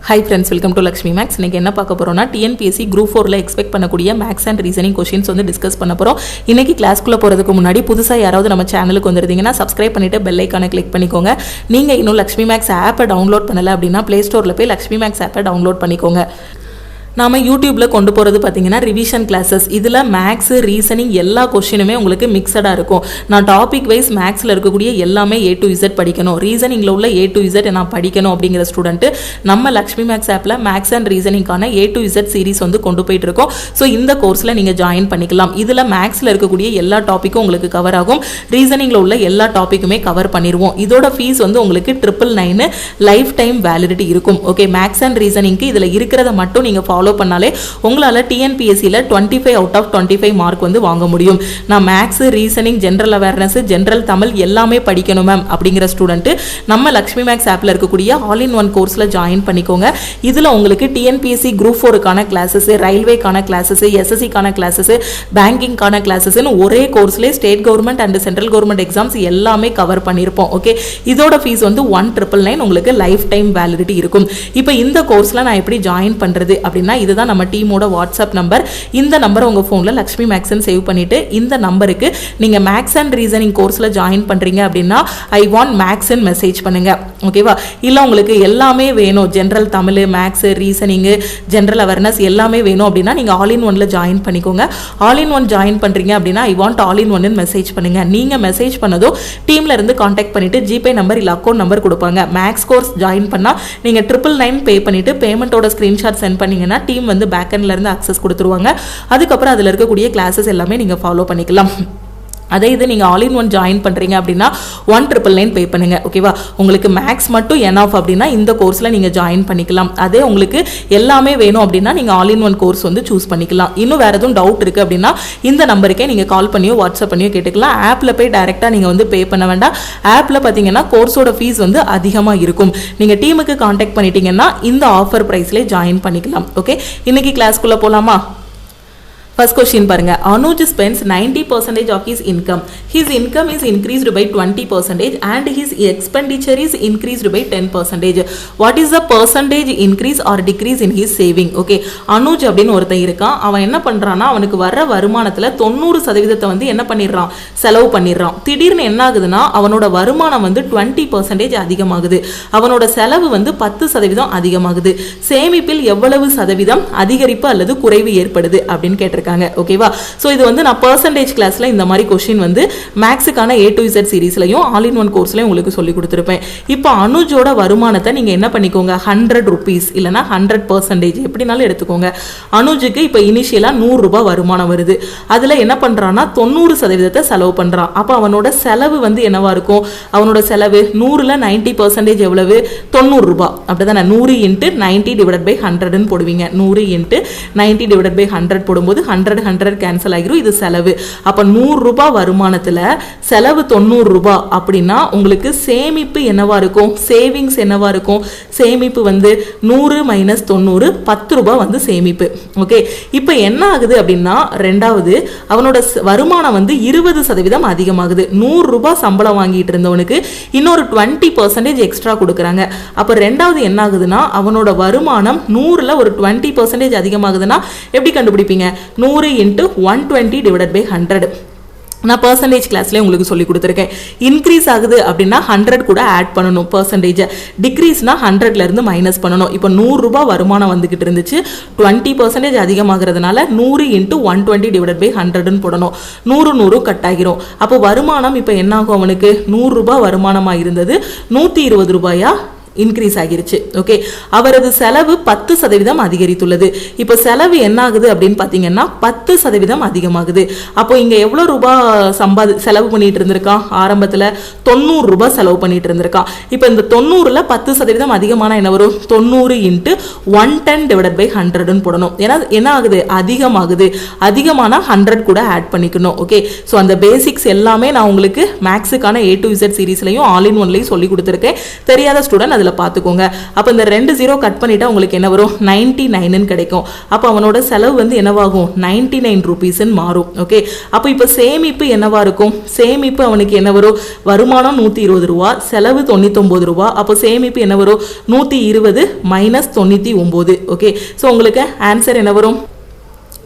Hi friends, welcome to Lakshmi Max. இன்னைக்கு என்ன பார்க்க போறோம்னா TNPSC Group 4ல எக்ஸ்பெக்ட் பண்ணக்கூடிய மேத்ஸ் அண்ட் ரீசனிங் क्वेश्चंस வந்து டிஸ்கஸ் பண்ண போறோம். இன்னைக்கு கிளாஸ்க்குள்ள போறதுக்கு முன்னாடி புதுசா யாராவது நம்ம சேனலுக்கு வந்திருந்தீங்கன்னா Subscribe பண்ணிட்டு பெல் ஐகானை கிளிக் பண்ணிக்கோங்க. நீங்க இன்னும் Lakshmi Max ஆப்பை டவுன்லோட் பண்ணல அப்படினா Play Storeல போய் Lakshmi Max ஆப்பை டவுன்லோட் பண்ணிக்கோங்க. நாம யூடியூப்ல கொண்டு போறது பாத்தீங்கன்னா ரிவிஷன் கிளாஸஸ். இதுல மேக்ஸ் ரீசனிங் எல்லா क्वेश्चनமே உங்களுக்கு மிக்ஸடா இருக்கும். நான் டாபிக் வைஸ் மேக்ஸ்ல இருக்கக்கூடிய எல்லாமே A to Z படிக்கணும், ரீசனிங்ல உள்ள A to Z நான் படிக்கணும் அப்படிங்கிற ஸ்டூடெண்ட் நம்ம லக்ஷ்மி மேக்ஸ் ஆப்ல மேக்ஸ் அண்ட் ரீசனிங்கான A to Z சீரிஸ் வந்து கொண்டு போயிட்டு இருக்கோம். ஸோ இந்த கோர்ஸ்ல நீங்க ஜாயின் பண்ணிக்கலாம். இதுல மேக்ஸ்ல இருக்கக்கூடிய எல்லா டாபிக்கும் உங்களுக்கு கவர் ஆகும், ரீசனிங்ல உள்ள எல்லா டாபிக்குமே கவர் பண்ணிடுவோம். இதோட ஃபீஸ் வந்து உங்களுக்கு 999 லைஃப் டைம் வேலிடிட்டி இருக்கும். ஓகே, மேக்ஸ் அண்ட் ரீசனிங்க்கு இதுல இருக்கிறத மட்டும் நீங்க ஃபாலோ பண்ணாலே உங்களால டிஎன்பிஎஸ்சில 25 out of 25 மார்க் வந்து வாங்க முடியும். நான் maths reasoning general awareness general Tamil எல்லாமே படிக்கணும் மேம் அப்படிங்கிற ஸ்டூடெண்ட் நம்ம லக்ஷ்மி மேக்ஸ் ஆப்ல இருக்கக்கூடிய ஆல் இன் ஒன் கோர்ஸ்ல ஜாயின் பண்ணிக்கோங்க. இதுல உங்களுக்கு டிஎன்பிஎஸ்சி குரூப் 4க்கான கிளாஸஸ், ரயில்வேக்கான கிளாஸஸ், எஸ்எஸ்சிக்கான கிளாஸஸ், பேங்கிங்கான கிளாஸஸ் ஒரே கோர்ஸ்ல state government and central government exams எல்லாமே கவர் பண்ணிருப்போம். ஓகே, இதோட ஃபீஸ் வந்து 1999 உங்களுக்கு லைஃப் டைம் வேலிடிட்டி இருக்கும். இப்போ இந்த கோர்ஸ்ல நான் எப்படி ஜாயின் பண்றது அப்படின்னா இதுதான் நம்ம டீமோட வாட்ஸ்அப் நம்பர். இந்த நம்பரை உங்க போன்ல லக்ஷ்மி மேக்ஸ்ன்னு சேவ் பண்ணிட்டு இந்த நம்பருக்கு நீங்க மேக்ஸ் அண்ட் ரீசனிங் கோர்ஸ்ல ஜாயின் பண்றீங்க அப்படின்னா ஐ வாண்ட் மேக்ஸ்ன்னு மெசேஜ் பண்ணுங்க. ஓகேவா? இல்ல உங்களுக்கு எல்லாமே வேணும், general Tamil, maths, reasoning, general awareness எல்லாமே வேணும் அப்படின்னா நீங்க ஆல் இன் ஒன்ல ஜாயின் பண்ணிக்கோங்க. ஆல் இன் ஒன் ஜாயின் பண்றீங்க அப்படின்னா ஐ வாண்ட் ஆல் இன் ஒன்னு மெசேஜ் பண்ணுங்க. நீங்க மெசேஜ் பண்ணதோ டீம்ல இருந்து கான்டாக்ட் பண்ணிட்டு ஜிபே நம்பர் இல்ல அக்கௌண்ட் நம்பர் கொடுப்பாங்க. மேக்ஸ் கோர்ஸ் ஜாயின் பண்ணா நீங்க 999 பே பண்ணிட்டு பேமெண்டோட ஸ்கிரீன்ஷாட் சென்ட் பண்ணீங்கன்னா டீம் வந்து பேக்கெண்ட்ல இருந்து அக்சஸ் கொடுத்துருவாங்க. அதுக்கப்புறம் அதுல இருக்கக்கூடிய கிளாஸஸ் எல்லாமே நீங்க ஃபாலோ பண்ணிக்கலாம். அதே இது நீங்க ஆல் இன் ஒன் ஜாயின் பண்றீங்க அப்படின்னா 1999 பே பண்ணுங்க. ஓகேவா? உங்களுக்கு மேக்ஸ் மட்டும் என்ஆஃப் அப்படின்னா இந்த கோர்ஸ்ல நீங்க ஜாயின் பண்ணிக்கலாம். அதே உங்களுக்கு எல்லாமே வேணும் அப்படின்னா நீங்க ஆல் இன் ஒன் கோர்ஸ் வந்து சூஸ் பண்ணிக்கலாம். இன்னும் வேற எதுவும் டவுட் இருக்கு அப்படின்னா இந்த நம்பருக்கே நீங்க கால் பண்ணியோ வாட்ஸ்அப் பண்ணியோ கேட்டுக்கலாம். ஆப்ல போய் டைரக்டா நீங்க வந்து பே பண்ண வேண்டாம். ஆப்ல பாத்தீங்கன்னா கோர்ஸோட ஃபீஸ் வந்து அதிகமா இருக்கும். நீங்க டீமுக்கு கான்டாக்ட் பண்ணிட்டீங்கன்னா இந்த ஆஃபர் பிரைஸ்ல ஜாயின் பண்ணிக்கலாம். ஓகே, இன்னைக்கு கிளாஸ்க்குள்ள போலாமா? First question பாருங்க. Anuj spends 90% of his income. His income is increased by 20% and his expenditure is increased by 10%. What is the percentage increase or decrease in his saving? Okay, Anuj அப்படின்னு ஒருத்தன் இருக்கான். அவன் என்ன பண்றான்னா அவனுக்கு வர்ற வருமானத்துல 90% வந்து என்ன பண்ணிடுறான், செலவு பண்ணிடுறான். திடீர்னு என்ன ஆகுதுன்னா அவனோட வருமானம் வந்து 20% அதிகமாகுது, அவனோட செலவு வந்து 10% அதிகமாகுது. சேமிப்பில் எவ்வளவு சதவீதம் அதிகரிப்பு அல்லது குறைவு ஏற்படுது அப்படின்னு கேட்டிருக்காங்க. ஓகேவா? சோ இது வந்து நான் பெர்சன்டேஜ் கிளாஸ்ல இந்த மாதிரி क्वेश्चन வந்து மேக்ஸ்க்கான A to Z சீரிஸ்லயும் ஆல் இன் ஒன் கோர்ஸ்லயும் உங்களுக்கு சொல்லி கொடுத்திருப்பேன். இப்போ அனுஜோட வருமானத்தை நீங்க என்ன பண்ணிக்கோங்க, 100 ரூபீஸ் இல்லனா 100% எப்படினாலும் எடுத்துக்கோங்க. அனுஜுக்கு இப்போ இனிஷியலா 100 ரூபாய் வருமானம் வருது. அதுல என்ன பண்றானா 90% செலவு பண்றான். அப்ப அவனோட செலவு வந்து என்னவா இருக்கும், அவனோட செலவு 100ல 90% எவ்வளவு, 90 ரூபாய். அப்படிதானே? 100 × 90 / 100 ன்னு போடுவீங்க. 100 × 90 / 100 போடும்போது 100 கேன்சல் ஆகிரும். இது செலவு. அப்ப 100 ரூபாய் வருமானத்துல செலவு 90 ரூபாய் அப்படின்னா உங்களுக்கு சேமிப்பு என்னவா இருக்கும், சேவிங்ஸ் என்னவா இருக்கும், சேமிப்பு வந்து 100 - 90 10 ரூபாய் வந்து சேமிப்பு. ஓகே, இப்போ என்ன ஆகுது அப்படின்னா ரெண்டாவது அவனோட வருமானம் வந்து 20% அதிகமாகுது. 100 ரூபாய் சம்பளம் வாங்கிட்டு இருந்தவனுக்கு இன்னொரு 20% எக்ஸ்ட்ரா கொடுக்குறாங்க. அப்ப ரெண்டாவது என்ன ஆகுதுன்னா அவனோட வருமானம் 100ல ஒரு 20% அதிகமாகுதுன்னா எப்படி கண்டுபிடிப்பீங்க, 100 × 120 / 100. நான் பெர்சன்டேஜ் கிளாஸ்ல உங்களுக்கு சொல்லி கொடுத்துருக்கேன். இன்க்ரீஸ் ஆகுது அப்படின்னா 100 கூட ஆட் பண்ணணும் பெர்சன்டேஜ், டிக்ரீஸ்னா 100ல இருந்து மைனஸ் பண்ணணும். இப்போ 100 ரூபாய் வருமானம் வந்துகிட்டு இருந்துச்சு, 20% அதிகமாகிறதுனால 100 × 120 / 100ன்னு போடணும். 100 கட் ஆகிரும். அப்போ வருமானம் இப்போ என்ன ஆகும், அவனுக்கு 100 ரூபாய் வருமானமா இருந்தது 120 ரூபாயா இன்க்ரீஸ் ஆகிருச்சு. ஓகே, அவரது செலவு 10% அதிகரித்துள்ளது. இப்போ செலவு என்ன ஆகுது அப்படின்னு பாத்தீங்கன்னா 10% அதிகமாகுது. அப்போ இங்க எவ்வளவு ரூபாய் செலவு பண்ணிட்டு இருந்திருக்கான், ஆரம்பத்துல 90 ரூபாய் செலவு பண்ணிட்டு இருந்திருக்கான். இப்போ இந்த 90ல 10% அதிகமான என்ன வரும், 90 × 110 / 100ன்னு போடணும். ஏன்னா என்ன ஆகுது, அதிகமாகுது. அதிகமான 100 கூட ஆட் பண்ணிக்கணும். ஓகே, ஸோ அந்த பேசிக்ஸ் எல்லாமே நான் உங்களுக்கு மேக்ஸுக்கான A to Z சீரீஸ்லையும் ஆல் இன் ஒன்லையும் சொல்லி கொடுத்துருக்கேன். தெரியாத ஸ்டூடெண்ட் அதில் பார்த்துக்கோங்க. அப்போ இந்த 2 0 கட் பண்ணிட்டா உங்களுக்கு என்ன வரும் 99 கிடைக்கும். அப்போ அவனோட செலவு வந்து என்னவாகும் 99 ரூபீஸ்ன்னு மாறும். ஓகே, அப்போ இப்போ சேமிப்பு என்னவா இருக்கும்? சேமிப்பு அவனுக்கு என்ன வரும்? வருமானம் 120 ரூபா, செலவு 99 ரூபா. அப்போ சேமிப்பு என்ன வரும் 120 மைனஸ் 99. ஓகே, ஸோ உங்களுக்கு ஆன்சர் என்ன வரும்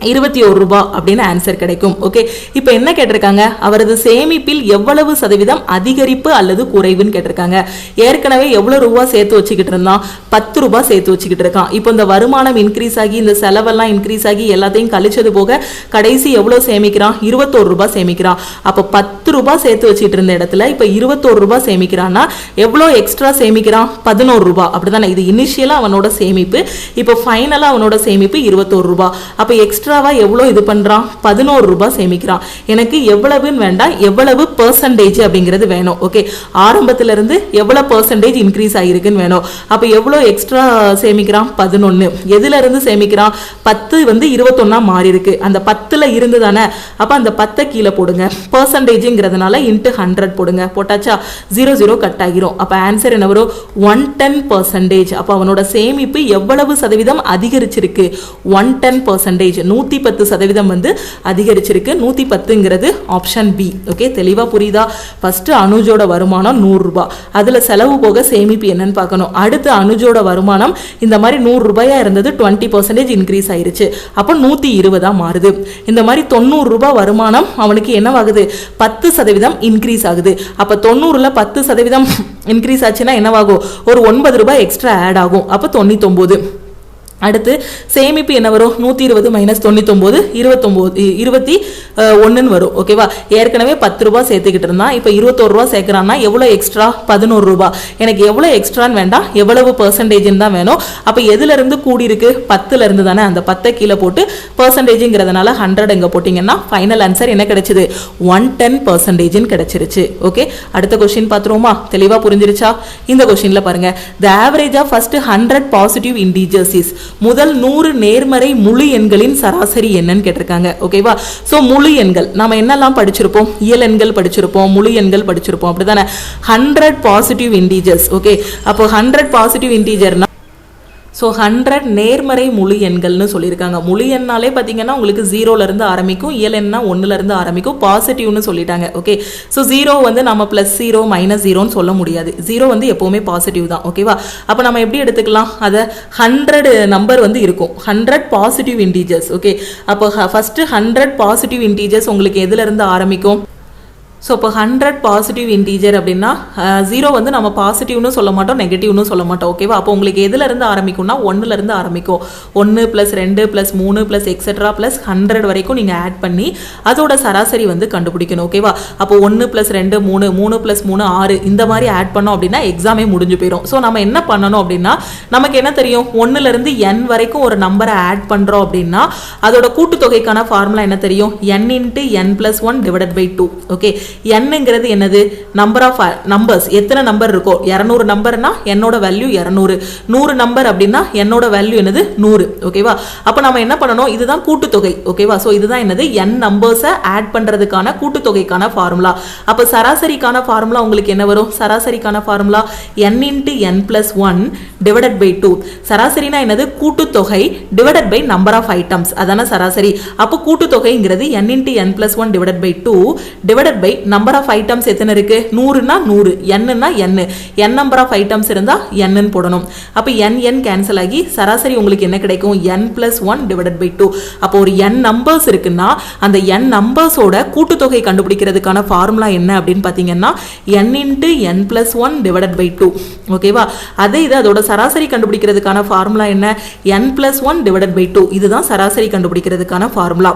21 ரூபா அப்படின்னு ஆன்சர் கிடைக்கும். ஓகே, இப்போ என்ன கேட்டிருக்காங்க? அவரது சேமிப்பில் எவ்வளவு சதவீதம் அதிகரிப்பு அல்லது குறைவுன்னு கேட்டிருக்காங்க. ஏற்கனவே எவ்வளவு ரூபா சேர்த்து வச்சுக்கிட்டு இருந்தான்? 10 ரூபாய் சேர்த்து வச்சுக்கிட்டு இருக்கான். இப்போ இந்த வருமானம் இன்க்ரீஸ் ஆகி இந்த செலவெல்லாம் இன்க்ரீஸ் ஆகி எல்லாத்தையும் கழிச்சது போக கடைசி எவ்வளவு சேமிக்கிறான்? 21 ரூபாய் சேமிக்கிறான். அப்போ 10 ரூபாய் சேர்த்து வச்சுட்டு இருந்த இடத்துல இப்போ 21 ரூபாய் சேமிக்கிறான்னா எவ்வளோ எக்ஸ்ட்ரா சேமிக்கிறான்? 11 ரூபாய். அப்படிதானே? இது இனிஷியலா அவனோட சேமிப்பு. இப்போ ஃபைனலா அவனோட சேமிப்பு 21 ரூபாய். அப்போ எக்ஸ்ட்ரா எவ்வளவு இது பண்றான்? 11 ரூபாய் சேமிக்கிறான். எனக்கு எவ்வளவுன்னு வேண்டாம், எவ்வளவு பெர்சன்டேஜ் அப்படிங்கிறது வேணும். ஓகே, ஆரம்பத்துல இருந்து எவ்வளவு பெர்சன்டேஜ் இன்க்ரீஸ் ஆகிருக்குன்னு வேணும். அப்ப எவ்வளவு எக்ஸ்ட்ரா சேமிக்கிறான்? 11. எதுல இருந்து சேமிக்கிறான்? 10 வந்து 21 மாறி இருக்கு. அந்த 10ல இருந்து தானே. அப்ப அந்த 10 கீழே போடுங்க. பெர்சன்டேஜ்ங்கிறதுனால இன்ட்டு 100 போடுங்க. போட்டாச்சா 0 0 கட் ஆகிரும். அப்ப ஆன்சர் என்ன வரும் 110%. அப்ப அவனோட சேமிப்பு எவ்வளவு சதவீதம் அதிகரிச்சிருக்கு? 110%. 110% வந்து அதிகரிச்சிருக்கு. 110ங்கிறது ஆப்ஷன் பி. ஓகே, தெளிவா புரியுதா? ஃபர்ஸ்ட் அனுஜோட வருமானம் 100 ரூபாய், அதுல செலவு போக சேமிப்பு என்னன்னு பார்க்கணும். அடுத்து அனுஜோட வருமானம் இந்த மாதிரி 100 ரூபாயா இருந்தது, 20% இன்க்ரீஸ் ஆயிருச்சு. அப்போ 120 மாறுது. இந்த மாதிரி 90 ரூபாய் வருமானம் அவனுக்கு என்னவாகுது? 10% இன்க்ரீஸ் ஆகுது. அப்ப 90ல 10% இன்க்ரீஸ் ஆச்சுன்னா என்னவாகும்? ஒரு 9 ரூபாய் எக்ஸ்ட்ரா ஆட் ஆகும். அப்போ 99. அடுத்து சேமிப்பு என்ன வரும்? 120 மைனஸ் 99 21 வரும். ஓகேவா? ஏற்கனவே 10 ரூபாய் சேர்த்துக்கிட்டு இருந்தான், இப்போ 21 ரூபாய் சேர்க்கிறான்னா எவ்வளவு எக்ஸ்ட்ரா? 11 ரூபாய். எனக்கு எவ்வளவு எக்ஸ்ட்ரான்னு வேண்டாம், எவ்வளவு பெர்சன்டேஜ்னு தான் வேணும். அப்போ எதுல இருந்து கூடி இருக்கு? 10ல இருந்து தானே. அந்த 10 கீழே போட்டு பெர்சன்டேஜ்ங்கிறதுனால 100 எங்க போட்டீங்கன்னா ஃபைனல் ஆன்சர் என்ன கிடைச்சது? 110% கிடைச்சிருச்சு. ஓகே, அடுத்த கொஸ்டின் பார்த்துருவோமா? தெளிவா புரிஞ்சிருச்சா? இந்த கொஸ்டின்ல பாருங்க, the average of first 100 positive integers is முதல் 100 நேர்மறை முழு எண்களின் சராசரி என்னன்னு கேட்டிருக்காங்க. ஓகேவா? சோ முழு எண்கள் நாம என்னெல்லாம் படிச்சிருப்போம்? இயல் எண்கள் படிச்சிருப்போம், முழு எண்கள் படிச்சிருப்போம். அப்படிதானே? 100 பாசிட்டிவ் இன்டீஜர்ஸ். ஓகே, அப்போ 100 பாசிட்டிவ் இன்டீஜர்னா ஸோ 100 நேர்மறை முழு எண்கள்னு சொல்லியிருக்காங்க. முழு எண்ணாலே பார்த்தீங்கன்னா உங்களுக்கு 0ல இருந்து ஆரம்பிக்கும், இயல் எண்ணா 1ல இருந்து ஆரம்பிக்கும், பாசிட்டிவ்னு சொல்லிட்டாங்க. ஓகே, ஸோ 0 வந்து நம்ம +0 -0ன்னு சொல்ல முடியாது. 0 வந்து எப்பவுமே பாசிட்டிவ் தான். ஓகேவா? அப்போ நம்ம எப்படி எடுத்துக்கலாம்? அதை 100 நம்பர் வந்து இருக்கும், 100 பாசிட்டிவ் இன்டீஜர்ஸ். ஓகே, அப்போ ஃபர்ஸ்ட் 100 பாசிட்டிவ் இன்டீஜர்ஸ் உங்களுக்கு எதுல இருந்து ஆரம்பிக்கும்? ஸோ இப்போ 100 பாசிட்டிவ் இன்டீஜர் அப்படின்னா 0 வந்து நம்ம பாசிட்டிவ்னு சொல்ல மாட்டோம், நெகட்டிவ்னு சொல்ல மாட்டோம். ஓகேவா? அப்போ உங்களுக்கு எதுல இருந்து ஆரம்பிக்கும்னா 1ல இருந்து ஆரம்பிக்கும். 1 + 2 + 3 + எக்ஸெட்ரா + 100 வரைக்கும் நீங்க ஆட் பண்ணி அதோட சராசரி வந்து கண்டுபிடிக்கணும். ஓகேவா? அப்போ 1 + 2 3, 3 + 3 6 இந்த மாதிரி ஆட் பண்ணோம் அப்படின்னா எக்ஸாமே முடிஞ்சு போயிடும். ஸோ நம்ம என்ன பண்ணணும் அப்படின்னா, நமக்கு என்ன தெரியும்? 1ல இருந்து n வரைக்கும் ஒரு நம்பரை ஆட் பண்றோம் அப்படின்னா அதோட கூட்டுத்தொகைக்கான ஃபார்முலா என்ன தெரியும்? n × n + 1 / 2. ஓகே, என்னங்கிறது என்னது? Number of numbers. எத்தனை நம்பர் இருக்கோ? 200 நம்பர்னா என்னோட வேல்யூ 200, 100 நம்பர் அப்படின்னா என்னோட வேல்யூ என்னது? 100. ஓகேவா? அப்போ நம்ம என்ன பண்ணணும்? இதுதான் கூட்டுத்தொகை. ஓகேவா? ஸோ இதுதான் என்னது? n நம்பர்ஸை ஆட் பண்றதுக்கான கூட்டுத்தொகைக்கான ஃபார்முலா. அப்போ சராசரிக்கான ஃபார்முலா உங்களுக்கு என்ன வரும்? சராசரிக்கான ஃபார்முலா n × n + 1 / 2. சராசரினா என்னது? கூட்டுத்தொகை divided by number of items, அதான சராசரி. அப்போ கூட்டுத்தொகைங்கிறது n × n + 1 / 2 divided by number of items எத்தனை இருக்கு? 100னா 100, n-னா n நம்பர் ஆஃப் ஐட்டம்ஸ் இருந்தா n போடணும். அப்ப n கேன்சல் ஆகி சராசரி உங்களுக்கு என்ன கிடைக்கும்? n + 1 / 2. அப்போ ஒரு n நம்பர்ஸ் இருக்குன்னா அந்த n நம்பர்ஸோட கூட்டுத்தொகை கண்டுபிடிக்கிறதுக்கான ஃபார்முலா என்ன அப்படின்னு பாத்தீங்கன்னா n × n + 1 / 2. ஓகேவா? அதே இது அதோட சராசரி கண்டுபிடிக்கிறதுக்கான ஃபார்முலா என்ன? n + 1 / 2. இதுதான் சராசரி கண்டுபிடிக்கிறதுக்கான ஃபார்முலா.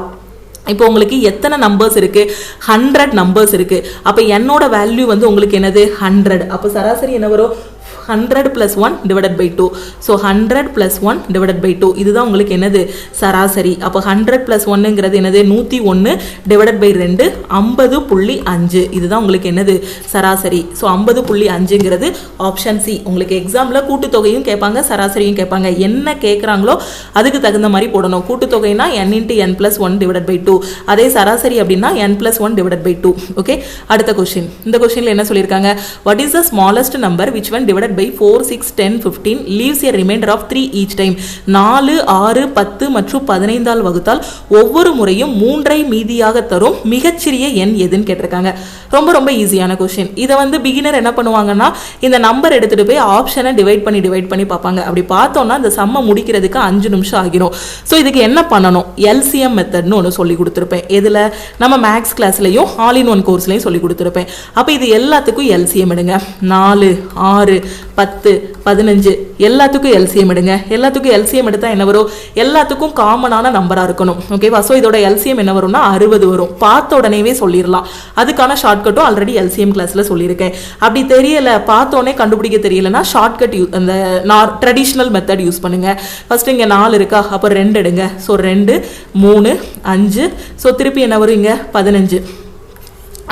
இப்போ உங்களுக்கு எத்தனை நம்பர்ஸ் இருக்கு? 100 நம்பர்ஸ் இருக்கு. அப்ப என்னோட வேல்யூ வந்து உங்களுக்கு என்னது? 100. அப்ப சராசரி என்ன வரும்? 100 + 1 / 2. ஸோ 100 + 1 / 2 இதுதான் உங்களுக்கு என்னது? சராசரி. அப்போ 100 + 1ங்கிறது என்னது? 101 / 2 50.5. இதுதான் உங்களுக்கு என்னது? சராசரி. ஸோ 50.5ங்கிறது ஆப்ஷன் சி. உங்களுக்கு எக்ஸாம்ல கூட்டுத்தொகையும் கேட்பாங்க, சராசரியும் கேட்பாங்க. என்ன கேட்குறாங்களோ அதுக்கு தகுந்த மாதிரி போடணும். கூட்டுத்தொகைனா n × n + 1 / 2. அதே சராசரி அப்படின்னா n + 1 / 2. ஓகே, அடுத்த கொஸ்டின். இந்த கொஸ்டின்ல என்ன சொல்லியிருக்காங்க? What is the smallest number which when divided by 4, 6, 10, 15 leaves a remainder of 3 each time. 4, 6, 10 மற்றும் 15 ஆல் வகுத்தால் ஒவ்வொரு முறையும் 3ஐ மீதியாக தரும் மிகச்சிறிய எண் எதுன்னு கேட்டிருக்காங்க. ரொம்ப ரொம்ப ஈஸியான கொஸ்டின். இதை வந்து பிகினர் என்ன பண்ணுவாங்கன்னா இந்த நம்பர் எடுத்துட்டு போய் ஆப்ஷனை டிவைட் பண்ணி பார்ப்பாங்க. அப்படி பார்த்தோம்னா இந்த சம்மை முடிக்கிறதுக்கு 5 நிமிஷம் ஆகிரும். ஸோ இதுக்கு என்ன பண்ணணும், எல்சிஎம் மெத்தட்னு ஒன்று சொல்லி கொடுத்துருப்பேன். இதில் நம்ம மேக்ஸ் கிளாஸ்லையும் ஆல் இன் ஒன் கோர்ஸ்லையும் சொல்லி கொடுத்துருப்பேன். அப்போ இது எல்லாத்துக்கும் எல்சிஎம் எடுங்க. 4, 6, 10, 15 எல்லாத்துக்கும் எல்சிஎம் எடுங்க. எல்லாத்துக்கும் எல்சிஎம் எடுத்தா என்ன வரும், எல்லாத்துக்கும் காமனான நம்பராக இருக்கணும். ஓகேவா? ஸோ இதோட எல்சிஎம் என்ன வரும்னா 60 வரும். பார்த்த உடனேவே சொல்லிடலாம். அதுக்கான ஷார்ட்கட்டும் ஆல்ரெடி எல்சிஎம் கிளாஸில் சொல்லியிருக்கேன். அப்படி தெரியல, பார்த்தோன்னே கண்டுபிடிக்க தெரியலன்னா ஷார்ட்கட் அந்த ட்ரெடிஷ்னல் மெத்தட் யூஸ் பண்ணுங்க. ஃபர்ஸ்ட் இங்கே 4 இருக்கா, அப்போ 2 எடுங்க. ஸோ 2, 3, 5. ஸோ திருப்பி என்ன வரும், இங்கே 15.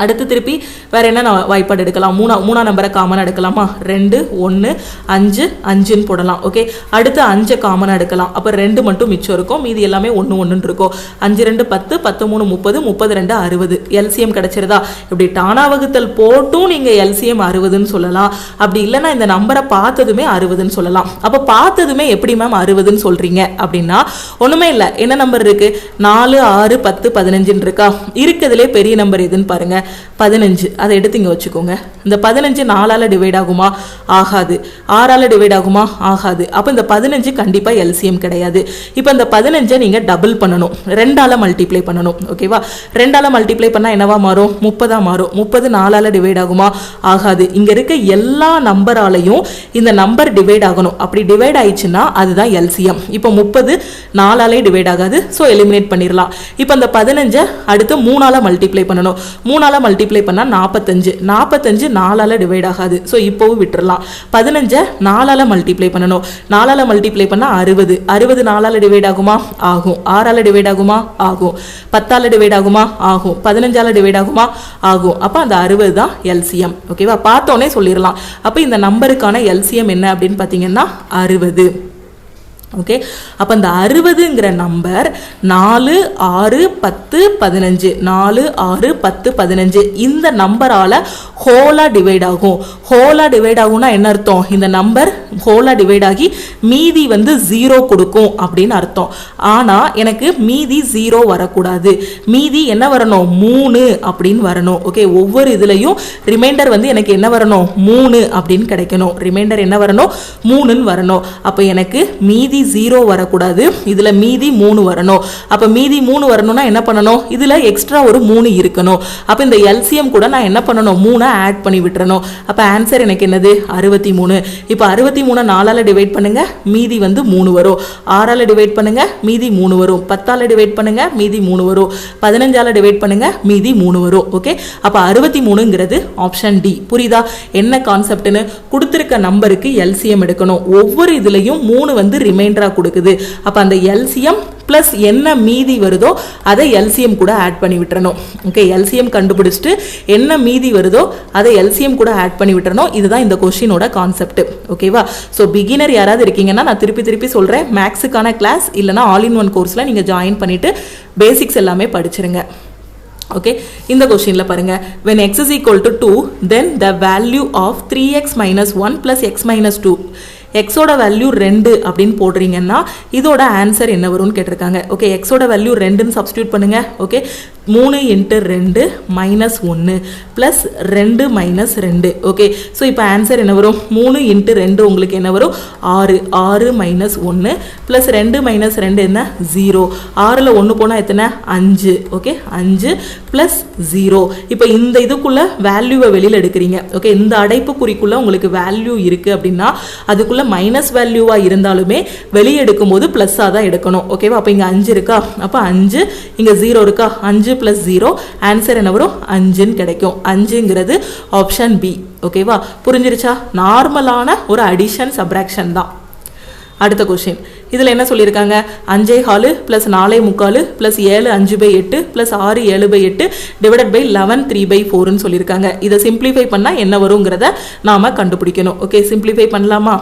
அடுத்து திருப்பி வேற என்ன வாய்ப்பாடு எடுக்கலாம், மூணா நம்பரை காமனாக எடுக்கலாமா, 2, 1, 5, 5ன்னு போடலாம். ஓகே, அடுத்து 5 காமனாக எடுக்கலாம். அப்போ 2 மட்டும் மிச்சம் இருக்கும், மீதி எல்லாமே 1, 1ன்னு இருக்கும். 5, 2, 10, 13, 30, 32, 60 எல்சிஎம் கிடைச்சிருதா? இப்படி டானா வகுத்தல் போட்டும் நீங்கள் எல்சிஎம் 60ன்னு சொல்லலாம். அப்படி இல்லைன்னா இந்த நம்பரை பார்த்ததுமே 60ன்னு சொல்லலாம். அப்போ பார்த்ததுமே எப்படி மேம் 60ன்னு சொல்றீங்க அப்படின்னா ஒன்றுமே இல்லை. என்ன நம்பர் இருக்கு, 4, 6, 10, 15 இருக்கா? இருக்கிறதுலே பெரிய நம்பர் எதுன்னு பாருங்க, 15. அதை எடுத்து இங்க வச்சுக்கோங்க. இந்த 15 4ஆல டிவைட் ஆகுமா? ஆகாது. 6ஆல டிவைட் ஆகுமா? ஆகாது. அப்ப இந்த 15 கண்டிப்பா எல்சிஎம் கிடையாது. இப்போ இந்த 15 நீங்க டபுள் பண்ணணும், 2ஆல மல்டிப்ளை பண்ணணும். ஓகேவா? 2ஆல மல்டிப்ளை பண்ணா என்னவா மாறும், 30ஆ மாறும். 30 4ஆல டிவைட் ஆகுமா? ஆகாது. இங்க இருக்க எல்லா நம்பராலையும் இந்த நம்பர் டிவைட் ஆகணும். அப்படி டிவைட் ஆயிடுச்சுன்னா அதுதான் எல்சிஎம். இப்போ 30 4ஆலே டிவைட் ஆகாது. ஸோ எலிமினேட் பண்ணிடலாம். இப்போ இந்த 15 அடுத்து 3ஆல மல்டிப்ளை பண்ணணும். 3ஆல மல்டிப்ளை பண்ணா 45. 45 4ஆல டிவைட் ஆகாது. ஸோ இப்போவும் விட்டுறலாம். 15 4ஆல மல்டிப்ளை பண்ணணும். 4ஆல மல்டிப்ளை பண்ணா 60. 60 4ஆல டிவைட் ஆகுமா? ஆகும். 6ஆல டிவைட் ஆகுமா? ஆகும். 10ஆல டிவைட் ஆகுமா? ஆகும். 15ஆல டிவைட் ஆகுமா? ஆகும். அப்போ அந்த 60 தான் எல்சிஎம். ஓகேவா? பார்த்தோன்னே சொல்லிடலாம். அப்போ இந்த நம்பருக்கான எல்சிஎம் என்ன அப்படின்னு பார்த்தீங்கன்னா 60. ஓகே, அப்போ இந்த 60ங்கிற நம்பர் 4, 6, 10, 15 4, 6, 10, 15 இந்த நம்பரால் ஹோலாக டிவைட் ஆகும். ஹோலாக டிவைட் ஆகும்னா என்ன அர்த்தம், இந்த நம்பர் ஹோலாக டிவைட் ஆகி மீதி வந்து 0 கொடுக்கும் அப்படின்னு அர்த்தம். ஆனால் எனக்கு மீதி 0 வரக்கூடாது. மீதி என்ன வரணும், 3 அப்படின்னு வரணும். ஓகே, ஒவ்வொரு இதுலையும் ரிமைண்டர் வந்து எனக்கு என்ன வரணும், 3 அப்படின்னு கிடைக்கணும். ரிமைண்டர் என்ன வரணும், 3ன்னு வரணும். அப்போ எனக்கு மீதி 0 வரக்கூடாது, இதுல மீதி 3 வரணும். அப்ப மீதி 3 வரணும்னா என்ன பண்ணணும், இதுல எக்ஸ்ட்ரா ஒரு 3 இருக்கணும். அப்ப இந்த எல்சிஎம் கூட நான் என்ன பண்ணணும், 3 ஆட் பண்ணி விட்டுறணும். அப்ப ஆன்சர் எனக்கு என்னது, 63. இப்ப 63 4ஆல டிவைட் பண்ணுங்க, மீதி வந்து 3 வரும். 6ஆல டிவைட் பண்ணுங்க, மீதி 3 வரும். 10ஆல டிவைட் பண்ணுங்க, மீதி 3 வரும். 15ஆல டிவைட் பண்ணுங்க, மீதி 3 வரும். ஓகே, அப்ப 63ங்கிறது ஆப்ஷன் டி. புரியுதா என்ன கான்செப்ட்னு? கொடுத்திருக்க நம்பருக்கு எல்சிஎம் எடுக்கணும். ஒவ்வொரு இதுலயும் 3 வந்து ரிமைண்டரா கொடுக்குது. அப்ப அந்த எல்சிஎம் பிளஸ் என்ன மீதி வருதோ அதை எல்சிஎம் கூட ஆட் பண்ணி விட்டுறணும். ஓகே, எல்சிஎம் கண்டுபிடிச்சிட்டு என்ன மீதி வருதோ அதை எல்சிஎம் கூட ஆட் பண்ணி விட்டுறணும். இதுதான் இந்த கொஸ்டினோட கான்செப்ட். ஓகேவா? ஸோ பிகினர் யாராவது இருக்கீங்கன்னா நான் திருப்பி சொல்றேன், மேக்ஸுக்கான கிளாஸ் இல்லைனா ஆல் இன் ஒன் கோர்ஸ்ல நீங்க ஜாயின் பண்ணிட்டு பேசிக்ஸ் எல்லாமே படிச்சிருங்க. ஓகே, இந்த கொஸ்டின்ல பாருங்க, when x is equal to 2 then the value of 3x minus 1 plus x minus 2 எக்ஸோட வேல்யூ 2 அப்படின்னு போடுறீங்கன்னா இதோட ஆன்சர் என்ன வரும்னு கேட்டிருக்காங்க. ஓகே, எக்ஸோட வேல்யூ 2ன்னு சப்ஸ்டியூட் பண்ணுங்க. Okay, 3 × 2 minus 1 plus 2 minus 2. Okay, so இப்போ ஆன்சர் என்ன வரும், 3 × 2 உங்களுக்கு என்ன வரும், 6. 6 மைனஸ் 1 ப்ளஸ் 2 மைனஸ் 2 என்ன, 0. 6ல் 1 போனால் எத்தனை, 5. Okay, 5 plus 0. இப்போ இந்த இதுக்குள்ள வேல்யூவை வெளியில் எடுக்கிறீங்க. ஓகே, இந்த அடைப்பு குறிக்குள்ள உங்களுக்கு வேல்யூ இருக்கு அப்படின்னா அதுக்குள்ள மைனஸ் வேல்யூவா இருந்தாலுமே வெளியே எடுக்கும் போது பிளஸ்ஸா தான் எடுக்கணும். ஓகேவா? அப்ப இங்க 5 இருக்கா, அப்ப 5, இங்க 0 இருக்கா, 5 + 0 ஆன்சர் என்ன வரும், 5ன்னு கிடைக்கும். 5ங்கிறது ஆப்ஷன் பி. ஓகேவா? புரிஞ்சிருச்சா? நார்மலான ஒரு அடிஷன் சப்ராக்ஷன் தான். அடுத்த கொஸ்டின், இதில் என்ன சொல்லியிருக்காங்க, 5.25 + 4.25 + 7 5/8 + 6 7/8 டிவைடட் பை 11 3/4ன்னு சொல்லியிருக்காங்க. இதை சிம்பிளிஃபை பண்ணால் என்ன வருங்கிறத நாம கண்டுபிடிக்கணும். ஓகே, சிம்பிளிஃபை பண்ணலாமா?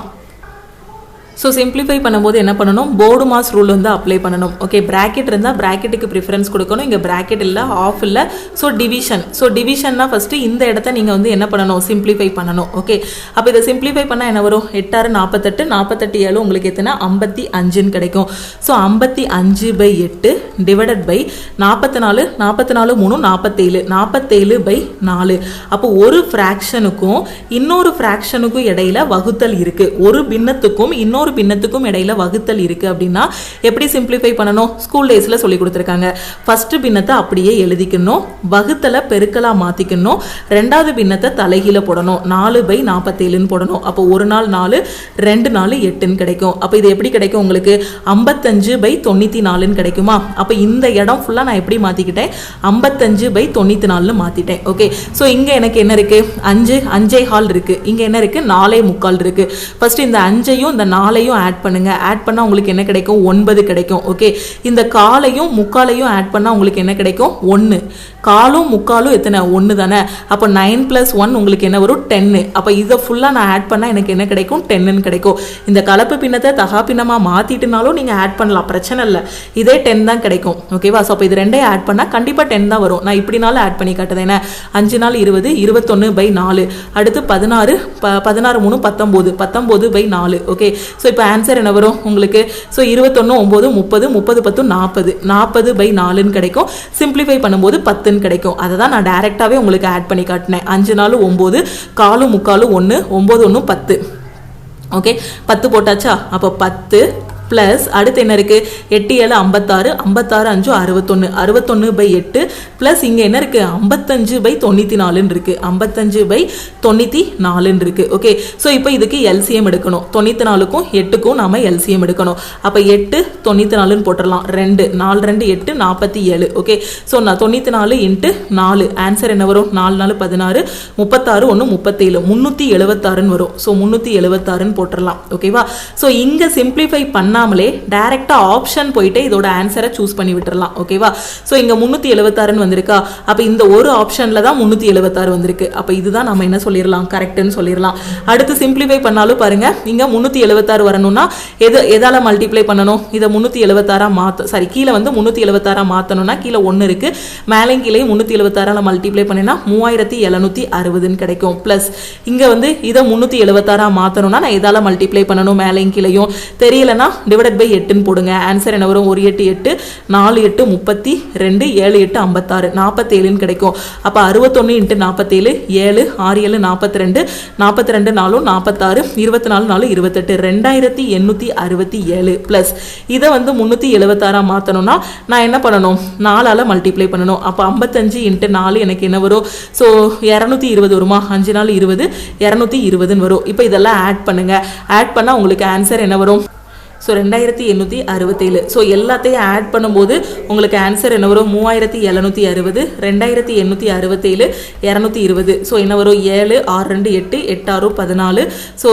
ஸோ சிம்பிளிஃபை பண்ணும்போது என்ன பண்ணணும், போர்டு மாஸ் ரூல் வந்து அப்ளை பண்ணணும். ஓகே, பிராக்கெட் இருந்தால் பிராக்கெட்டுக்கு ப்ரிஃபரன்ஸ் கொடுக்கணும். இங்கே பிராக்கெட் இல்லை, ஆஃப் இல்லை. So division. ஸோ டிவிஷன்னா ஃபஸ்ட்டு இந்த இடத்த நீங்கள் வந்து என்ன பண்ணணும், சிம்பிளிஃபை பண்ணணும். ஓகே, அப்போ இதை சிம்பிளிஃபை பண்ணால் என்ன வரும், 8 6 48, 48 7 உங்களுக்கு எத்தனை 55 கிடைக்கும். So 55/8 divided by 44, 44 3 47, 47/4. அப்போ ஒரு ஃப்ராக்ஷனுக்கும் இன்னொரு ஃப்ராக்ஷனுக்கும் இடையில வகுத்தல் இருக்கு. ஒரு பின்னத்துக்கும் இன்னொரு பின்னத்துக்கும் இடையில வகுத்தல் இருக்கு அப்படின்னா எப்படி சிம்பிளிஃபை பண்ணணும், ஸ்கூல் டேஸ்ல சொல்லி கொடுத்துருக்காங்க. ஃபர்ஸ்ட் பின்னத்தை அப்படியே எழுதிக்கணும், வகுத்தலை பெருக்கலா மாத்திக்கணும், ரெண்டாவது பின்னத்தை தலைகீழ போடணும், 4/47 போடணும். அப்போ ஒரு நாள் 4, 2 4 8 கிடைக்கும். அப்போ இது எப்படி கிடைக்கும் உங்களுக்கு, 55/94 கிடைக்குமா. அப்போ இந்த இடம் ஃபுல்லா நான் எப்படி மாத்திக்கிட்டேன், 55/94 மாத்திட்டேன். ஓகே, ஸோ இங்க எனக்கு என்ன இருக்கு, 5 இருக்கு. இங்க என்ன இருக்கு, 4 இருக்கு. ஃபர்ஸ்ட் இந்த 5ஐயும் இந்த 4ஐயும் ஆட் பண்ணுங்க. ஆட் பண்ணா உங்களுக்கு என்ன கிடைக்கும், 9 கிடைக்கும். ஓகே, இந்த 1/4யும் 3/4யும் ஆட் பண்ணா உங்களுக்கு என்ன கிடைக்கும், 1. 1/4 3/4 எத்தனை, 1 தானே. அப்போ 9 + 1 உங்களுக்கு என்ன வரும், 10. அப்போ இதை ஃபுல்லா நான் ஆட் பண்ணா எனக்கு என்ன கிடைக்கும், 10 கிடைக்கும். இந்த கலப்பு பின்னத்தை தகா பின்னமா மாத்திட்டுனாலும் நீங்க ஆட் பண்ணலாம், பிரச்சனை இல்லை. இதே 10 தான் கிடைக்கும். ஓகேவா. ஸோ அப்போ இது ரெண்டையும் ஆட் பண்ணா கண்டிப்பா 10 தான் வரும். நான் இப்படினாலும் ஆட் பண்ணி காட்டுது. என்ன 5 4 20, 21/4. அடுத்து 16, 16 3 19, 19/4. ஓகே, ஸோ இப்போ ஆன்சர் என்ன வரும் உங்களுக்கு, ஸோ 21 9 30, 30 10 40, 40/4 கிடைக்கும். சிம்பிளிஃபை பண்ணும்போது 10 கிடைக்கும். அதை தான் நான் டைரக்டாவே உங்களுக்கு ஆட் பண்ணி காட்டினேன். 5 4 9, 1/4 3/4 1, 9 1 10. ஓகே, 10 போட்டாச்சா. அப்போ 10 பிளஸ் அடுத்து என்ன இருக்கு, 8 7 56, 56 5 61, 61/8 பிளஸ் இங்க என்ன இருக்கு, 55/94 இருக்கு, 55/94 இருக்கு. ஓகே, ஸோ இப்போ இதுக்கு எல்சிஎம் எடுக்கணும். 94க்கும் 8க்கும் நாம எல்சிஎம் எடுக்கணும். அப்போ 8 94 போட்டுடலாம். 2 4 2 8 47. ஓகே, ஸோ நான் 94 × 4 ஆன்சர் என்ன வரும், 4 4 16, 36 1 37, 376 வரும். ஸோ 376 போட்டுடலாம். ஓகேவா. ஸோ இங்க சிம்பிளிஃபை பண்ணாமலே டைரக்டா ஆப்ஷன் போயிட்டு இதோட ஆன்சரை சூஸ் பண்ணி விட்டுறலாம். ஓகேவா. ஸோ இங்க 376 வந்திருக்கா. அப்ப இந்த ஒரு ஆப்ஷன்ல தான் 376 வந்திருக்கு. அப்ப இதுதான் நம்ம என்ன சொல்லிடலாம், கரெக்ட்னு சொல்லிடலாம். அடுத்து சிம்பிளிஃபை பண்ணாலும் பாருங்க, இங்க 376 வரணும்னா எதால மல்டிப்ளை பண்ணணும், இதை 376 கீழே வந்து 376 மாத்தணும்னா கீழே 1 இருக்கு, மேலையும் கீழே 376 மல்டிப்ளை பண்ணினா 3760 கிடைக்கும். பிளஸ் இங்க வந்து இதை 376 மாத்தணும்னா நான் எதால மல்டிப்ளை பண்ணணும், மேலையும் கீழையும் தெரியலனா டிவைடட் பை 8 போடுங்க. ஆன்சர் என்ன வரும், 1 8 8, 4 8 32, 7 8 56, 47 கிடைக்கும். அப்ப 61 × 47, 7 6 7 42, 42 4 46, 24 4 28, 2867 பிளஸ் இதை வந்து 376 மாத்தணும்னா நான் என்ன பண்ணணும், 4ஆல மல்டிப்ளை பண்ணணும். அப்ப 55 × 4 எனக்கு என்ன வரும், ஸோ 220 வருமா, 5 4 20, 220 வரும். இப்போ இதெல்லாம் ஆட் பண்ணுங்க. ஆட் பண்ணா உங்களுக்கு ஆன்சர் என்ன வரும், ஸோ 2867. ஸோ எல்லாத்தையும் ஆட் பண்ணும்போது உங்களுக்கு ஆன்சர் என்ன வரும், 3760, 2867, 220. ஸோ என்ன வரும், 7 6 2 8, 8 6 14, ஸோ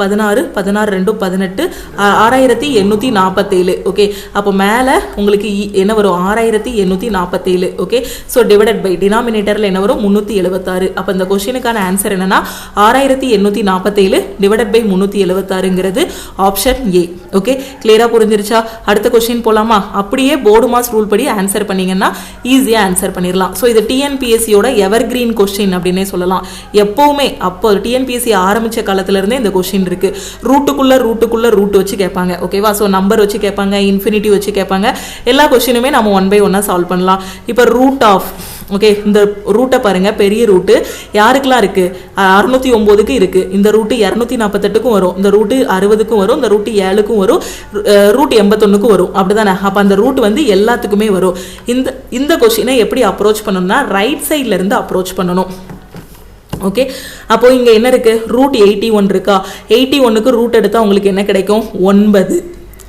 16 16 2 18, 6847. ஓகே, அப்போ மேலே உங்களுக்கு என்ன வரும், 6847. ஓகே, ஸோ டிவைடட் பை டினாமினேட்டரில் என்ன வரும், 376. அப்போ இந்த கொஸ்டினுக்கான ஆன்சர் என்னன்னா 6847 டிவைடட் பை 376ங்கிறது ஆப்ஷன் ஏ. ஓகே, கிளியரா புரிஞ்சிருச்சா. அடுத்த क्वेश्चन போலாமா. அப்படியே போர்டு மாஸ் ரூல் படி ஆன்சர் பண்ணீங்கன்னா ஈஸியா ஆன்சர் பண்ணிரலாம். சோ இது டிஎன்பிஎஸ்சி யோட எவர்கிரீன் क्वेश्चन அப்படினே சொல்லலாம். எப்பவுமே அப்போ டிஎன்பிஎஸ்சி ஆரம்பிச்ச காலத்துல இருந்தே இந்த क्वेश्चन இருக்கு. ரூட்டுக்குள்ள ரூட் வச்சு கேட்பாங்க. ஓகேவா. சோ நம்பர் வச்சு கேட்பாங்க, இன்ஃபினிட்டி வச்சு கேட்பாங்க. எல்லா क्वेश्चनமே நாம 1 by 1 சால்வ் பண்ணலாம். இப்போ ரூட் ஆஃப், ஓகே, இந்த ரூட்டை பாருங்க, பெரிய ரூட்டு யாருக்கெல்லாம் இருக்கு, 609க்கு இருக்கு. இந்த ரூட்டு 248க்கும் வரும், இந்த ரூட்டு 60க்கும் வரும், இந்த ரூட்டு 7க்கும் வரும், ரூட் 81க்கும் வரும். அப்படிதானே. அப்ப அந்த ரூட் வந்து எல்லாத்துக்குமே வரும். இந்த क्वेश्चனை எப்படி அப்ரோச் பண்ணணும்னா ரைட் சைட்ல இருந்து அப்ரோச் பண்ணணும். ஓகே, அப்போ இங்க என்ன இருக்கு, ரூட் 81 இருக்கா. 81க்கு ரூட் எடுத்தா உங்களுக்கு என்ன கிடைக்கும், 9.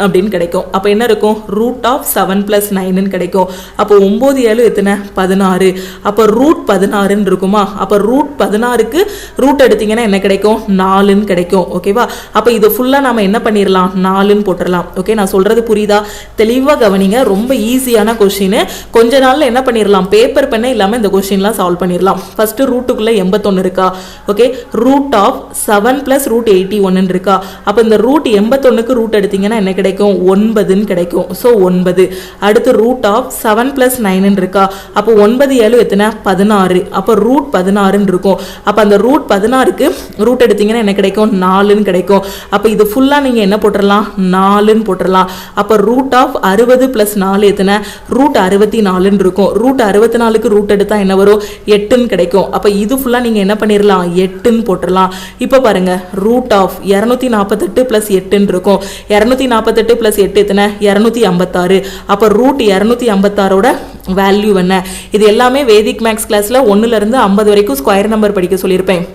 அப்படின்னு கிடைக்கும். அப்போ என்ன இருக்கும்? ரூட் ஆஃப் 7 + 9 கிடைக்கும். அப்போ 9 7 எத்தனை? 16. அப்போ ரூட் 16 இருக்குமா? அப்போ ரூட் 16க்கு ரூட் எடுத்தீங்கன்னா என்ன கிடைக்கும்? 4 கிடைக்கும். ஓகேவா? அப்போ இது ஃபுல்லாக நம்ம என்ன பண்ணிடலாம்? 4 போட்டுடலாம். ஓகே, நான் சொல்றது புரியுதா? தெளிவாக கவனிங்க. ரொம்ப ஈஸியான கொஸ்டின். கொஞ்ச நாள்ல என்ன பண்ணிடலாம்? பேப்பர் பெண்ணே இல்லாமல் இந்த கொஸ்டின்லாம் சால்வ் பண்ணிடலாம். ஃபர்ஸ்ட் ரூட்டுக்குள்ள 81 இருக்கா? ஓகே, ரூட் ஆஃப் 7 + ரூட் 81 இருக்கா? அப்போ இந்த ரூட் 81க்கு ரூட் எடுத்தீங்கன்னா என்ன கிடைக்கும்? 9 கிடைக்கும். ஸோ 9. அடுத்து ரூட் ஆஃப் 7 + 9 இருக்கா? அப்போ 9 7 எத்தனை? 16. அப்போ ரூட் 16 இருக்கும். அப்போ அந்த ரூட் 16க்கு ரூட் எடுத்தீங்கன்னா என்ன கிடைக்கும்? 4 கிடைக்கும். அப்போ இது ஃபுல்லாக நீங்கள் என்ன போட்டுடலாம்? 4 போட்டுடலாம். அப்போ ரூட் ஆஃப் 60 + 4 எத்தனை? ரூட் 64 இருக்கும். ரூட் 64க்கு ரூட் எடுத்தால் என்ன வரும்? 8 கிடைக்கும். அப்போ இது ஃபுல்லாக நீங்கள் என்ன பண்ணிடலாம்? 8 போட்டுடலாம். இப்போ பாருங்க, ரூட் ஆஃப் 248 + 8 இருக்கும். 248 + 8 எத்தனை? 256. அப்போ ரூட் 256ஓட வேல்யூ என்ன? இது எல்லாமே வேதிக் மேக்ஸ் கிளாஸ்ல 1 இருந்து 50 வரைக்கும் ஸ்கொயர் நம்பர் படிக்க சொல்லியிருப்பேன்.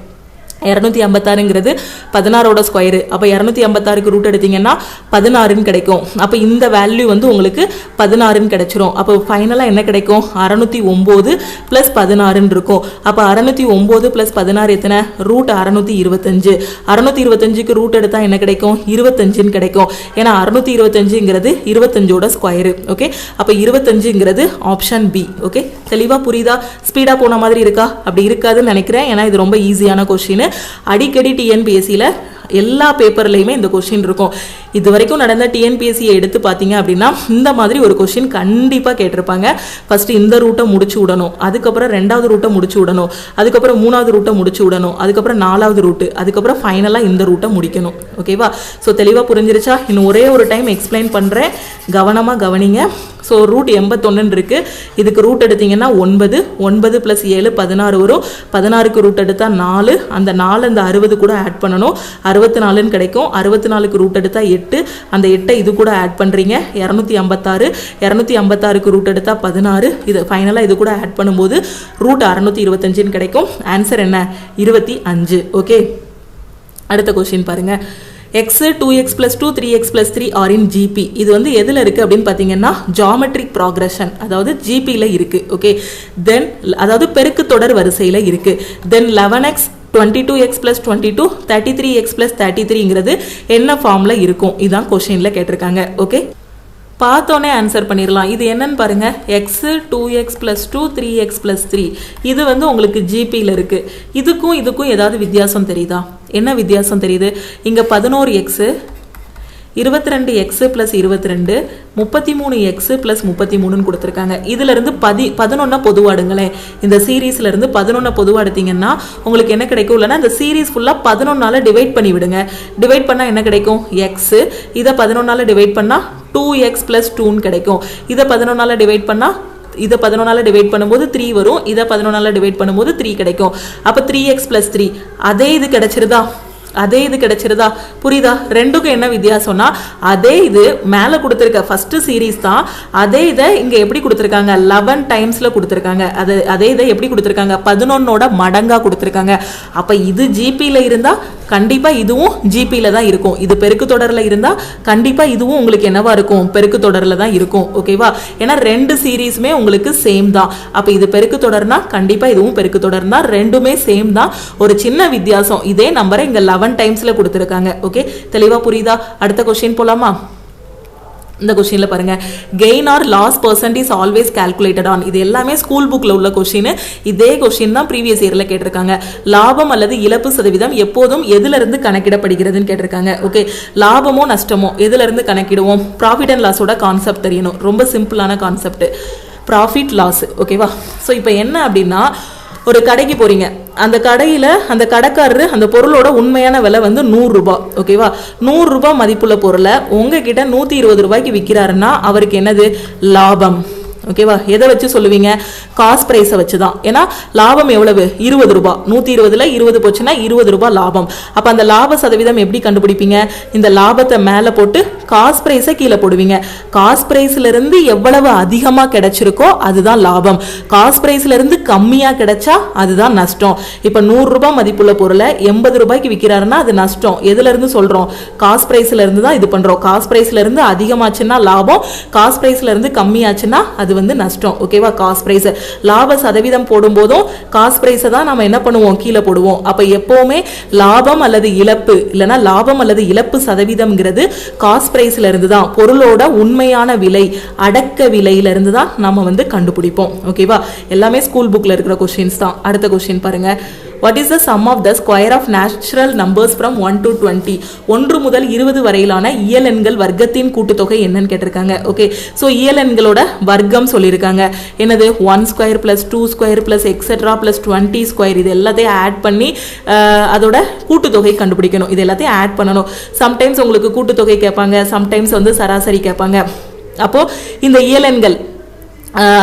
256ங்கிறது 16ஓட ஸ்கொயரு. அப்போ 256க்கு ரூட் எடுத்தீங்கன்னா 16 கிடைக்கும். அப்போ இந்த வேல்யூ வந்து உங்களுக்கு 16 கிடைச்சிரும். அப்போ ஃபைனலாக என்ன கிடைக்கும்? 609 + 16 இருக்கும். அப்போ 609 + 16 எத்தனை? ரூட் 625. 625க்கு ரூட் எடுத்தால் என்ன கிடைக்கும்? 25 கிடைக்கும். ஏன்னா 625ங்கிறது 25ஓட ஸ்கொயரு. ஓகே, அப்போ 25ங்கிறது ஆப்ஷன் பி. ஓகே, தெளிவாக புரியுதா? ஸ்பீடாக போன மாதிரி இருக்கா? அப்படி இருக்காதுன்னு நினைக்கிறேன். ஏன்னா இது ரொம்ப ஈஸியான கொஸ்டின். அடிக்கடி டிஎன்பிஎஸ்சியில் எல்லா பேப்பர்லையுமே இந்த கொஸ்டின் இருக்கும். இது வரைக்கும் நடந்த டிஎன்பிஎஸ்சியை எடுத்து பார்த்தீங்க அப்படின்னா இந்த மாதிரி ஒரு கொஸ்டின் கண்டிப்பாக கேட்டிருப்பாங்க. ஃபர்ஸ்ட் இந்த ரூட்டை முடிச்சு விடணும், அதுக்கப்புறம் 2வது ரூட்டை முடிச்சு விடணும், அதுக்கப்புறம் 3வது ரூட்டை முடிச்சு விடணும், அதுக்கப்புறம் 4வது ரூட்டு, அதுக்கப்புறம் ஃபைனலாக இந்த ரூட்டை முடிக்கணும். ஓகேவா? ஸோ தெளிவாக புரிஞ்சிருச்சா? இன்னும் ஒரே ஒரு டைம் எக்ஸ்பிளைன் பண்ணுறேன், கவனமாக கவனிங்க. ஸோ ரூட் 81 இருக்கு. இதுக்கு ரூட் எடுத்தீங்கன்னா 9. 9 + 7 16 வரும். 16க்கு ரூட் எடுத்தால் 4. அந்த 4 அந்த 60 கூட ஆட் பண்ணணும். 64 கிடைக்கும். 64க்கு ரூட் எடுத்தால் 8. அந்த 8 இது கூட ஆட் பண்ணுறீங்க. 256. 256க்கு ரூட் எடுத்தால் 16. இது ஃபைனலாக இது கூட ஆட் பண்ணும்போது ரூட் 625 கிடைக்கும். ஆன்சர் என்ன? 25. ஓகே, அடுத்த கொஸ்டின் பாருங்க. x 2x + 2 3x + 3 are in GP. இது வந்து எதில் இருக்குது அப்படின்னு பார்த்தீங்கன்னா ஜாமெட்ரிக் ப்ராக்ரஷன், அதாவது ஜிபியில் இருக்குது. ஓகே, தென் அதாவது பெருக்கு தொடர் வரிசையில் இருக்குது. தென் 11x 22x + 22 33x + 33ங்கிறது என்ன ஃபார்மில் இருக்கும்? இதுதான் கொஸ்டினில் கேட்டிருக்காங்க. ஓகே, பார்த்தோன்னே ஆன்சர் பண்ணிடலாம். இது என்னன்னு பாருங்க, x 2x + 2 3x + 3 இது வந்து உங்களுக்கு ஜிபியில் இருக்கு. இதுக்கும் இதுக்கும் ஏதாவது வித்தியாசம் தெரியுதா? என்ன வித்தியாசம் தெரியுது? இங்க 11x 22x + 22 33x + 33 கொடுத்துருக்காங்க. இதுல இருந்து 11 பொதுவாடுங்களேன். இந்த சீரீஸ்ல இருந்து 11 பொதுவா எடுத்தீங்கன்னா உங்களுக்கு என்ன கிடைக்கும்? இல்லைன்னா இந்த சீரீஸ் ஃபுல்லா 11ஆல டிவைட் பண்ணி விடுங்க. டிவைட் பண்ணா என்ன கிடைக்கும்? x. இதை 11ஆல டிவைட் பண்ணா 2x + 2 கிடைக்கும். இதை 11ஆல டிவைட் பண்ணா இதை 11ஆல டிவைட் பண்ணும்போது 3 வரும். இதை 11ஆல டிவைட் பண்ணும்போது 3 கிடைக்கும். அப்போ 3x + 3 அதே இது கிடைச்சிருதா? அதே இது கிடைச்சிருதா? புரியுதா? ரெண்டுக்கும் என்ன வித்தியாசம்னா, அதே இது மேலே கொடுத்துருக்க ஃபர்ஸ்ட் சீரீஸ் தான். அதே இதை இங்கே எப்படி கொடுத்துருக்காங்க? 11 டைம்ஸில் கொடுத்துருக்காங்க. அதே இதை எப்படி கொடுத்துருக்காங்க? 11ஓட மடங்காக கொடுத்துருக்காங்க. அப்போ இது ஜிபியில் இருந்தால் கண்டிப்பாக இதுவும் ஜிபியில் தான் இருக்கும். இது பெருக்கு தொடரில் இருந்தால் கண்டிப்பாக இதுவும் உங்களுக்கு என்னவா இருக்கும்? பெருக்கு தொடரில் தான் இருக்கும். ஓகேவா? ஏன்னா ரெண்டு சீரீஸுமே உங்களுக்கு சேம் தான். அப்போ இது பெருக்கு தொடர்னா கண்டிப்பாக இதுவும் பெருக்கு தொடர்னா ரெண்டுமே சேம் தான். ஒரு சின்ன வித்தியாசம், இதே நம்பரை இங்கே 11 டைம்ஸில் கொடுத்துருக்காங்க. ஓகே, தெளிவாக புரியுதா? அடுத்த கொஸ்டின் போலாமா? இந்த கொஸ்டின்ல பாருங்க, gain or loss % is always calculated on. இது எல்லாமே ஸ்கூல் புக்ல உள்ள கொஸ்டின். இதே கொஸ்டின் தான் ப்ரீவியஸ் இயர்ல கேட்டிருக்காங்க. லாபம் அல்லது இழப்பு சதவீதம் எப்போதும் எதுல இருந்து கணக்கிடப்படுகிறதுன்னு கேட்டிருக்காங்க. ஓகே, லாபமோ நஷ்டமோ எதுல இருந்து கணக்கிடுவோம்? ப்ராஃபிட் அண்ட் லாஸோட கான்செப்ட் தெரியணும். ரொம்ப சிம்பிளான கான்செப்ட், ப்ராஃபிட் லாஸ். ஓகேவா? ஸோ இப்போ என்ன அப்படின்னா, ஒரு கடைக்கு போறீங்க. அந்த கடையில் அந்த கடைக்காரரு அந்த பொருளோட உண்மையான விலை வந்து 100 ரூபாய். ஓகேவா? 100 ரூபாய் மதிப்புள்ள பொருளை உங்ககிட்ட 120 ரூபாய்க்கு விற்கிறாருன்னா அவருக்கு என்னது? லாபம். ஓகேவா? எதை வச்சு சொல்லுவீங்க? காஸ்ட் பிரைஸை வச்சு தான். ஏன்னா லாபம் எவ்வளவு? 20 ரூபாய். 120ல் 20 போச்சுன்னா 20 ரூபாய் லாபம். அப்போ அந்த லாப சதவீதம் எப்படி கண்டுபிடிப்பீங்க? இந்த லாபத்தை மேலே போட்டு காஸ்ட் பிரைஸை கீழே போடுவீங்க. காஸ்ட் பிரைஸ்ல இருந்து எவ்வளவு அதிகமா கிடைச்சிருக்கோ அதுதான் லாபம். காஸ்ட் பிரைஸ்ல இருந்து கம்மியா கிடைச்சா அதுதான் நஷ்டம். இப்ப 100 ரூபாய் மதிப்புள்ள பொருளை 80 ரூபாய்க்கு விற்கிறாருன்னா அது நஷ்டம். எதுல இருந்து சொல்றோம்? காஸ்ட் பிரைஸ்ல இருந்து தான் இது பண்றோம். காஸ்ட் பிரைஸ்ல இருந்து அதிகமாச்சுன்னா லாபம், காஸ்ட் பிரைஸ்ல இருந்து கம்மியாச்சுன்னா அது வந்து நஷ்டம். ஓகேவா? காஸ்ட் பிரைஸ் லாப சதவீதம் போடும் போதும் காஸ்ட் பிரைஸை தான் நம்ம என்ன பண்ணுவோம்? கீழே போடுவோம். அப்ப எப்பவுமே லாபம் அல்லது இழப்பு இல்லைன்னா லாபம் அல்லது இழப்பு சதவீதம்ங்கிறது காஸ்ட் பிரைஸ்ல இருந்து தான், பொருளோட உண்மையான விலை அடக்க விலையில இருந்து தான் நம்ம வந்து கண்டுபிடிப்போம். ஓகேவா? எல்லாமே ஸ்கூல் புக்ல இருக்கிற கொஸ்டின்ஸ் தான். அடுத்த கொஸ்டின் பாருங்க. What is the sum of the square of natural numbers from 1 to 20? 1 முதல் 20 வரையிலான இயல் எண்கள் வர்க்கத்தின் கூட்டுத்தொகை என்னன்னு கேட்டிருக்காங்க. ஓகே, ஸோ இயல் எண்களோட வர்க்கம் சொல்லியிருக்காங்க. என்னது? 1 square plus 2 square plus etcetera plus 20 square. இது எல்லாத்தையும் ஆட் பண்ணி அதோட கூட்டுத்தொகை கண்டுபிடிக்கணும். இது எல்லாத்தையும் ஆட் பண்ணணும். சம்டைம்ஸ் உங்களுக்கு கூட்டுத்தொகை கேட்பாங்க, சம்டைம்ஸ் வந்து சராசரி கேட்பாங்க. அப்போ இந்த இயல் எண்கள்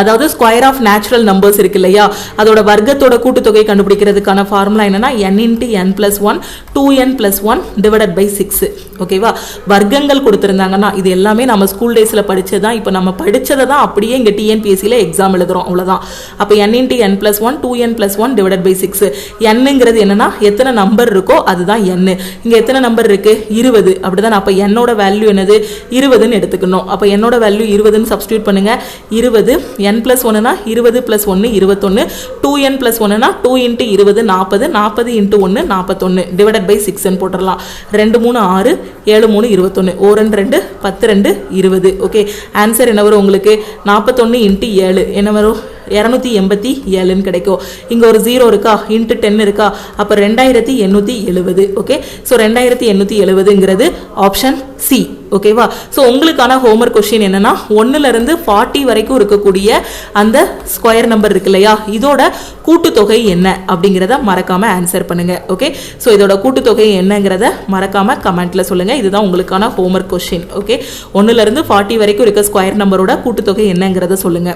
அதாவது ஸ்கொயர் ஆஃப் நேச்சுரல் நம்பர்ஸ் இருக்கு இல்லையா, அதோட வர்க்கத்தோட கூட்டுத்தொகை கண்டுபிடிக்கிறதுக்கான ஃபார்முலா என்னன்னா n × n + 1 2n + 1 divided by 6. ஓகேவா? வர்க்கங்கள் கொடுத்துருந்தாங்கன்னா இது எல்லாமே நம்ம ஸ்கூல் டேஸில் படிச்சதான். இப்போ நம்ம படிச்சதை தான் அப்படியே இங்கே டிஎன்பிஎஸ்சியில் எக்ஸாம் எழுதுறோம், அவ்வளோதான். அப்போ n × n + 1 2n + 1 divided by 6. என்னங்கிறது என்னன்னா எத்தனை நம்பர் இருக்கோ அதுதான் n. இங்கே எத்தனை நம்பர் இருக்கு? 20. அப்படிதான். அப்போ என்னோட வேல்யூ என்னது? 20ன்னு எடுத்துக்கணும். அப்போ என்னோட வேல்யூ 20ன்னு சப்ஸ்டியூட் பண்ணுங்க. 20 n + 1னா 20 + 1 21, 2n + 1னா 2 × 20 40, 40 × 1 41 டிவைடட் பை 6 போட்டுடலாம். 2 3 6 7 3 21, 1 2 10 2 20. ஓகே, ஆன்சர் என்ன வரும் உங்களுக்கு? 41 × 7 என்ன வரும்? 287 கிடைக்கும். இங்க ஒரு 0 இருக்கா, இன்ட்டு 10 இருக்கா, அப்ப 2870. ஓகே, ஸோ 2870ங்கிறது ஆப்ஷன் சி. ஓகேவா? ஸோ உங்களுக்கான ஹோம்ஒர்க் கொஸ்டின் என்னன்னா 1ல இருந்து 40 வரைக்கும் இருக்கக்கூடிய அந்த ஸ்கொயர் நம்பர் இருக்கு இல்லையா, இதோட கூட்டுத்தொகை என்ன அப்படிங்கிறத மறக்காம ஆன்சர் பண்ணுங்க. ஓகே, ஸோ இதோட கூட்டுத்தொகை என்னங்கிறத மறக்காம கமெண்ட்ல சொல்லுங்க. இதுதான் உங்களுக்கான ஹோம்ஒர்க் கொஸ்டின். ஓகே, 1ல இருந்து 40 வரைக்கும் இருக்க ஸ்கொயர் நம்பரோட கூட்டுத்தொகை என்னங்கிறத சொல்லுங்க.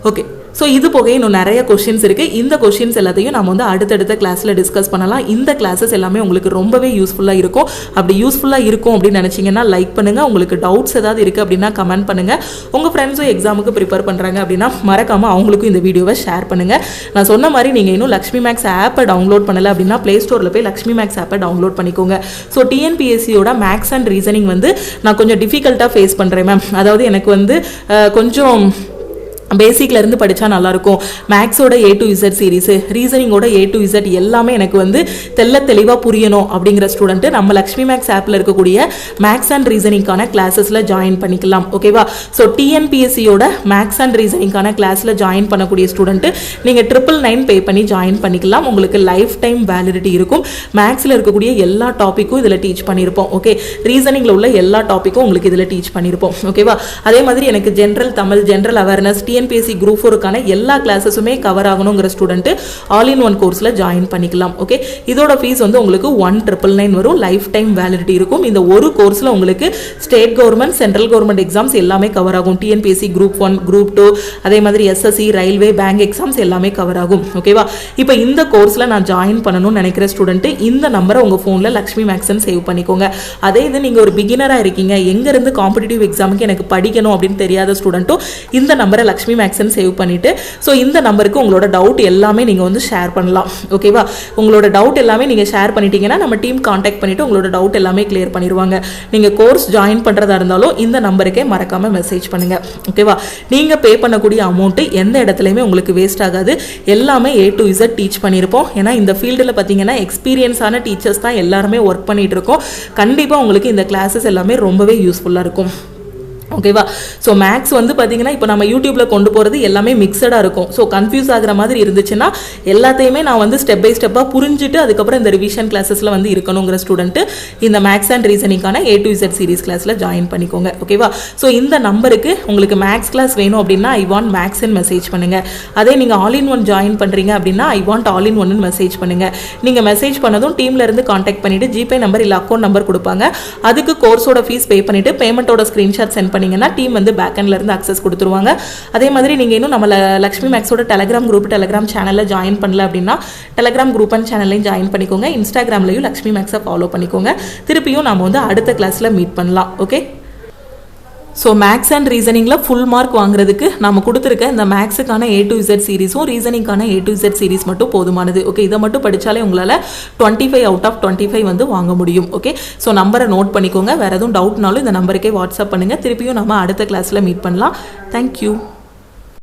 ஓகே, ஸோ இது போக இன்னும் நிறைய கொஸ்டின்ஸ் இருக்குது. இந்த கொஸ்டின்ஸ் எல்லாத்தையும் நம்ம வந்து அடுத்தடுத்த கிளாஸில் டிஸ்கஸ் பண்ணலாம். இந்த கிளாஸஸ் எல்லாமே உங்களுக்கு ரொம்பவே யூஸ்ஃபுல்லாக இருக்கும். அப்படி யூஸ்ஃபுல்லாக இருக்கும் அப்படின்னு நினச்சிங்கன்னா லைக் பண்ணுங்கள். உங்களுக்கு டவுட்ஸ் ஏதாவது இருக்குது அப்படின்னா கமெண்ட் பண்ணுங்கள். உங்கள் ஃப்ரெண்ட்ஸும் எக்ஸாமுக்கு ப்ரிப்பேர் பண்ணுறாங்க அப்படின்னா மறக்காமல் அவங்களுக்கும் இந்த வீடியோவை ஷேர் பண்ணுங்கள். நான் சொன்ன மாதிரி நீங்கள் இன்னும் லக்ஷ்மி மேக்ஸ் ஆப்பை டவுன்லோட் பண்ணலை அப்படின்னா ப்ளே ஸ்டோரில் போய் லக்ஷ்மி மேக்ஸ் ஆப்பை டவுன்லோட் பண்ணிக்கோங்க. ஸோ டிஎன்பிஎஸ்சியோட மேக்ஸ் அண்ட் ரீசனிங் வந்து நான் கொஞ்சம் டிஃபிகல்ட்டாக ஃபேஸ் பண்ணுறேன் மேம். அதாவது எனக்கு வந்து கொஞ்சம் பேசிக்ல இருந்து படிச்சா நல்லா இருக்கும். மேக்ஸோட A to Z சீரிஸ், ரீசனிங்கோட A to Z எல்லாமே எனக்கு வந்து தெளிவா புரியணும் அப்படிங்கிற ஸ்டூடெண்ட் நம்ம லக்ஷ்மி மேக்ஸ் ஆப்ல இருக்கக்கூடிய மேக்ஸ் அண்ட் ரீசனிங்கான கிளாஸஸ்ல ஜாயின் பண்ணிக்கலாம். ஓகேவா? ஸோ டிஎன்பிஎஸ்சியோட மேக்ஸ் அண்ட் ரீசனிங்கான கிளாஸ்ல ஜாயின் பண்ணக்கூடிய ஸ்டூடெண்ட் நீங்க 999 பே பண்ணி ஜாயின் பண்ணிக்கலாம். உங்களுக்கு லைஃப் டைம் வேலிடிட்டி இருக்கும். மேக்ஸ்ல இருக்கக்கூடிய எல்லா டாபிக்கும் இதுல டீச் பண்ணியிருப்போம். ஓகே, ரீசனிங்ல உள்ள எல்லா டாபிக்கும் உங்களுக்கு இதுல டீச் பண்ணியிருப்போம். ஓகேவா? அதே மாதிரி எனக்கு general Tamil, general awareness, TNPSC group 4க்கான எல்லா கிளாஸஸுமே கவர் ஆகணுங்கிற ஸ்டூடெண்ட் ஆல் இன் ஒன் கோர்ஸ்ல ஜாயின் பண்ணிக்கலாம். ஓகே, இதோட ஃபீஸ் வந்து உங்களுக்கு 1999 வரும். லைஃப் டைம் வேலிடிட்டி இருக்கும். இந்த ஒரு கோர்ஸ்ல உங்களுக்கு state government, central government exams எல்லாமே கவர் ஆகும். டிஎன்பிஎஸ்சி குரூப் 1, குரூப் 2, அதே மாதிரி எஸ்எஸ்சி, ரயில்வே, பேங்க் எக்ஸாம்ஸ் எல்லாமே கவர் ஆகும். ஓகேவா? இப்போ இந்த கோர்ஸ்ல நான் ஜாயின் பண்ணணும்னு நினைக்கிற ஸ்டூடெண்ட் இந்த நம்பரை உங்க போன்ல லக்ஷ்மி மேக்ஸ்ன்னு சேவ் பண்ணிக்கோங்க. அதே இது நீங்க ஒரு பிகினரா இருக்கீங்க, எங்க இருந்து காம்படிட்டிவ் எக்ஸாமுக்கு எனக்கு படிக்கணும் அப்படின்னு தெரியாத ஸ்டூடெண்ட்டும் இந்த நம்பரை லக்ஷ்மி மேக்ஸ்ன்னு சேவ் பண்ணிட்டு ஸோ இந்த நம்பருக்கு உங்களோட டவுட் எல்லாமே நீங்க வந்து ஷேர் பண்ணலாம். ஓகேவா? உங்களோட டவுட் எல்லாமே நீங்க ஷேர் பண்ணிட்டீங்கன்னா நம்ம டீம் கான்டாக்ட் பண்ணிட்டு உங்களோட டவுட் எல்லாமே கிளியர் பண்ணிடுவாங்க. நீங்க கோர்ஸ் ஜாயின் பண்றதா இருந்தாலும் இந்த நம்பருக்கே மறக்காம மெசேஜ் பண்ணுங்க. ஓகேவா? நீங்க பே பண்ணக்கூடிய அமௌண்ட் எந்த இடத்துலையுமே உங்களுக்கு வேஸ்ட் ஆகாது. எல்லாமே A to Z டீச் பண்ணியிருப்போம். ஏன்னா இந்த ஃபீல்டில் பார்த்தீங்கன்னா எக்ஸ்பீரியன்ஸான டீச்சர்ஸ் தான் எல்லாருமே ஒர்க் பண்ணிட்டு இருக்கோம். கண்டிப்பாக உங்களுக்கு இந்த கிளாஸஸ் எல்லாமே ரொம்பவே யூஸ்ஃபுல்லாக இருக்கும். ஓகேவா? ஸோ மேக்ஸ் வந்து பார்த்தீங்கன்னா இப்போ நம்ம யூடியூப்ல கொண்டு போகிறது எல்லாமே மிக்சடாக இருக்கும். ஸோ கன்ஃபியூஸ் ஆகிற மாதிரி இருந்துச்சுன்னா எல்லாத்தையுமே நான் வந்து ஸ்டெப் பை ஸ்டெப்பாக புரிஞ்சுட்டு அதுக்கப்புறம் இந்த ரிவிஷன் கிளாஸஸில் வந்து இருக்கணுங்கிற ஸ்டூடெண்ட் இந்த மேக்ஸ் அண்ட் ரீசனிங்கான A to Z சீரிஸ் கிளாஸில் ஜாயின் பண்ணிக்கோங்க. ஓகேவா? ஸோ இந்த நம்பருக்கு உங்களுக்கு மேக்ஸ் கிளாஸ் வேணும் அப்படின்னா ஐ வாண்ட் மேக்ஸ்ன்னு மெசேஜ் பண்ணுங்க. அதே நீங்கள் ஆல் இன் ஒன் ஜாயின் பண்ணுறீங்க அப்படின்னா ஐ வாண்ட் ஆல் இன் ஒன்னு மெசேஜ் பண்ணுங்க. நீங்கள் மெசேஜ் பண்ணதும் டீம்ல இருந்து கான்டாக்ட் பண்ணிட்டு ஜிபே நம்பர் இல்லை அக்கௌண்ட் நம்பர் கொடுப்பாங்க. அதுக்கு கோர்ஸோட ஃபீஸ் பே பண்ணிட்டு பேமெண்ட்டோட ஸ்க்ரீன்ஷாட் சென்ட் பண்ணிங்கன்னா டீம் வந்து பேக்கெண்ட்லேருந்து அக்சஸ் கொடுத்துருவாங்க. அதே மாதிரி நீங்கள் இன்னும் நம்ம லக்ஷ்மி மேக்ஸோட டெலகிராம் சேனலில் ஜாயின் பண்ணல அப்படின்னா டெலகிராம் குரூப் அண்ட் சேனல்லையும் ஜாயின் பண்ணிக்கோங்க. இன்ஸ்டாகிராம்லையும் லக்ஷ்மி மேக்ஸை ஃபாலோ பண்ணிக்கோங்க. திருப்பியும் நம்ம வந்து அடுத்த கிளாஸில் மீட் பண்ணலாம். ஓகே. ஸோ மேக்ஸ் அண்ட் ரீசனிங்கில் ஃபுல் மார்க் வாங்குறதுக்கு நம்ம கொடுத்துருக்க இந்த மேக்ஸுக்கான A to Z சீரிஸும் ரீசனிங்கான A to Z சீரிஸ் மட்டும் போதுமானது. ஓகே, இதை மட்டும் படித்தாலே உங்களால் 25 out of 25 வந்து வாங்க முடியும். ஓகே, ஸோ நம்பரை நோட் பண்ணிக்கோங்க. வேறு எதுவும் டவுட்னாலும் இந்த நம்பருக்கே வாட்ஸ்அப் பண்ணுங்கள். திருப்பியும் நம்ம அடுத்த கிளாஸில் மீட் பண்ணலாம். தேங்க்யூ.